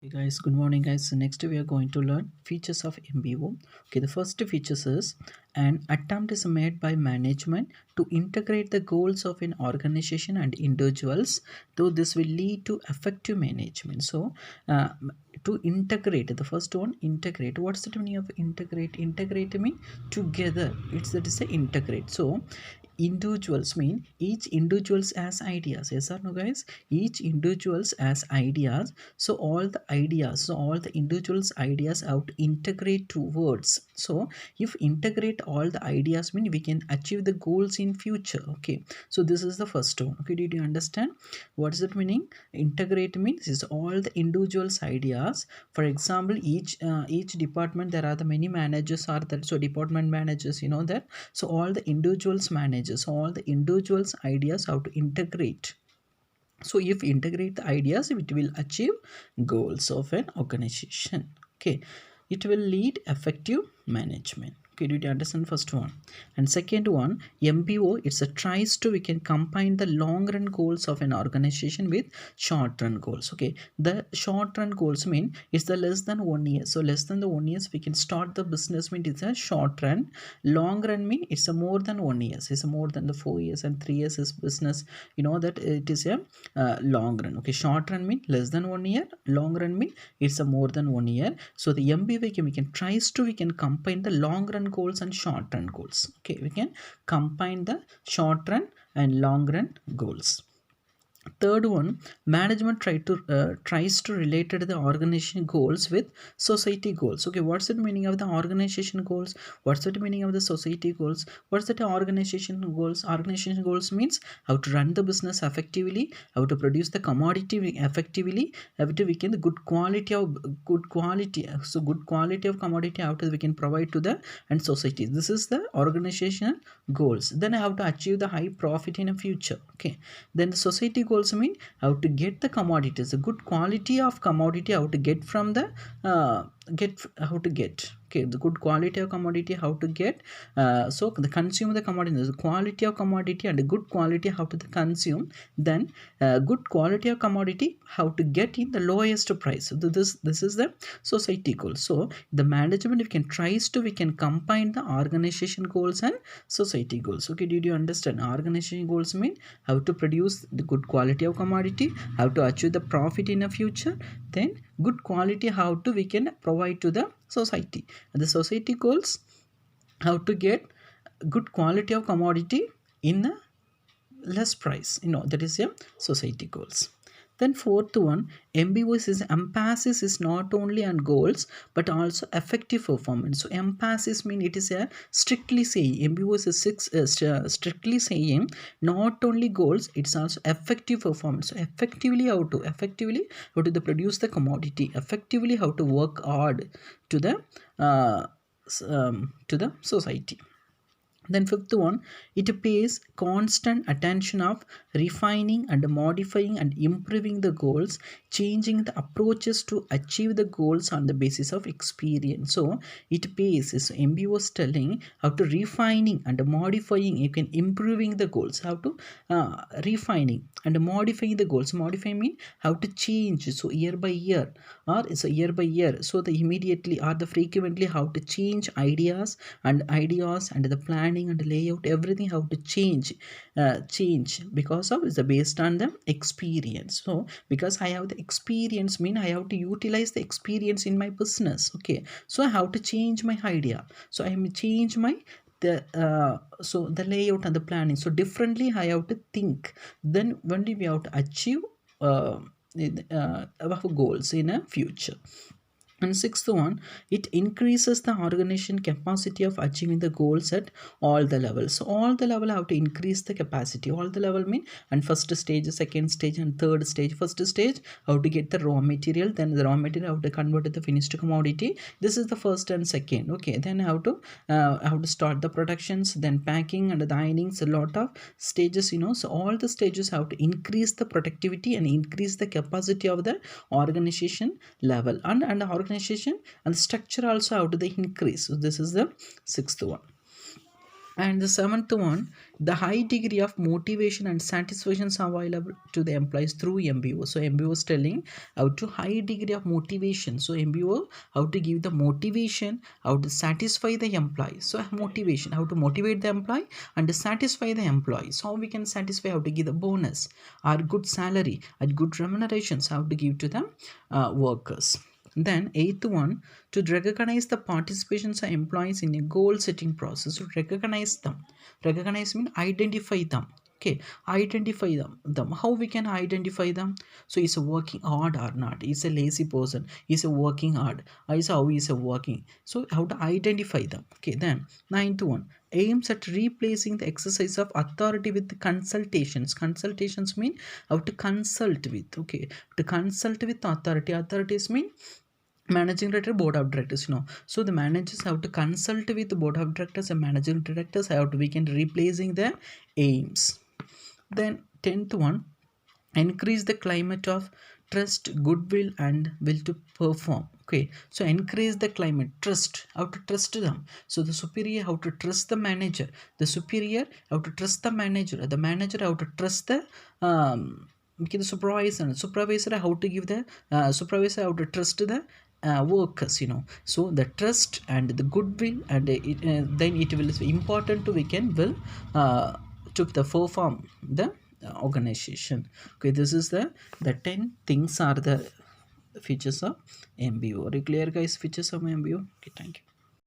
Hey guys, good morning guys. So next we are going to learn features of MBO. Okay, the first features is an attempt is made by management to integrate the goals of an organization and individuals, though this will lead to effective management. So uh, to integrate, the first one, integrate. What's the meaning of integrate? Integrate mean together. It's that is a integrate. So individuals mean each individuals as ideas. Yes or no guys? Each individuals as ideas, so all the individuals ideas have to integrate towards. So if integrate all the ideas mean we can achieve the goals in future. Okay, so this is the first one. Okay, did you understand what is it meaning? Integrate means is all the individuals ideas. For example, each department there are the many managers are there, so department managers, you know that. So all the individuals managers, all the individuals ideas how to integrate. So if integrate the ideas, it will achieve goals of an organization. Okay, it will lead effective management. Okay, did you understand first one? And second one, MBO, it's a tries to we can combine the long run goals of an organization with short run goals. Okay, the short run goals mean it's the less than 1 year. So less than the 1 years we can start the business mean it's a short run. Long run mean it's a more than 1 year. It's a more than the 4 years and 3 years is business. You know that it is a long run. Okay, short run mean less than 1 year, long run mean it's a more than 1 year. So the MBA we can tries to we can combine the long run goals and short run goals. Okay, we can combine the short run and long run goals. Third one, management tries to relate the organization goals with society goals. Okay, what's the meaning of the organization goals? What's the meaning of the society goals? What's the organization goals? Organization goals means how to run the business effectively, how to produce the commodity effectively, how to we can the good quality. So good quality of commodity how to we can provide to the and society. This is the organizational goals. Then I have to achieve the high profit in the future. Okay, then the society goals mean how to get the commodities, a good quality of commodity, how to get from the get how to get. Okay, the good quality of commodity how to get. So the consume the commodity, the quality of commodity and the good quality how to the consume. Then good quality of commodity how to get in the lowest price. So this is the society goal. So the management we can tries to we can combine the organization goals and society goals. Okay, did you understand? Organization goals mean how to produce the good quality of commodity, how to achieve the profit in the future. Then good quality how to we can provide to the society. And the society goals how to get good quality of commodity in a less price, you know, that is a society goals. Then fourth one, MBOs is emphasis is not only on goals but also effective performance. So emphasis mean it is a strictly saying, MBOs is strictly saying not only goals, it's also effective performance. So effectively how to the produce the commodity, effectively how to work hard to the to the society. Then fifth one, it pays constant attention of refining and modifying and improving the goals, changing the approaches to achieve the goals on the basis of experience. So it pays, so MB was telling how to refining and modifying, you can improving the goals, how to refining and modifying the goals. Modify mean how to change, so year by year or so year by year, so the immediately or the frequently how to change ideas and the planning and the layout, everything how to change because of is based on the experience. So because I have the experience mean I have to utilize the experience in my business. Okay, so I have to change my idea, so I may change my the so the layout and the planning, so differently I have to think. Then when we have to achieve our goals in a future. And sixth one, it increases the organization capacity of achieving the goals at all the levels. So all the level have to increase the capacity. All the level mean and first stage, second stage, and third stage. First stage, how to get the raw material. Then the raw material how to convert to the finished commodity. This is the first and second. Okay, then how to start the productions, then packing and the innings. A lot of stages, you know. So all the stages have to increase the productivity and increase the capacity of the organization level, and the organization and the structure also how do they increase. So this is the sixth one. And the seventh one, the high degree of motivation and satisfaction is available to the employees through MBO. So MBO is telling how to high degree of motivation. So MBO how to give the motivation, how to satisfy the employee. So motivation, how to motivate the employee and to satisfy the employee. So how we can satisfy, how to give the bonus or good salary and good remunerations, how to give to the workers. Then eighth one, to recognize the participations of employees in a goal setting process. To recognize them, recognize mean identify them. Okay, identify them. How we can identify them? So is a working hard or not? Is a lazy person? Is a working hard? Is how is a working? So how to identify them? Okay, then ninth one, aims at replacing the exercise of authority with consultations. Consultations mean how to consult with. Okay, to consult with authority. Authorities mean managing director, board of directors, so the managers have to consult with the board of directors and managing directors have to begin replacing the aims. Then 10th one, increase the climate of trust, goodwill and will to perform. Okay, so increase the climate trust, how to trust them. So the superior how to trust the manager, the superior how to trust the manager how to trust the okay, the supervisor how to give the supervisor how to trust the workers, so the trust and the goodwill and then it will be important to we can will to the perform the organization. Okay, this is the 10 things are the features of MBO. Are you clear guys, features of MBO? Okay, thank you.